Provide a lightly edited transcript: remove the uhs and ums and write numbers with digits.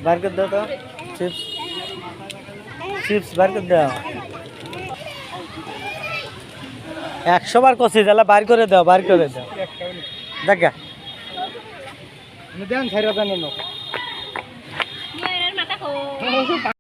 বার করে দাও তো চিপস চিপস বার করে দাও 100 বার কষি তাহলে বার করে দাও দেখা দেন 4,000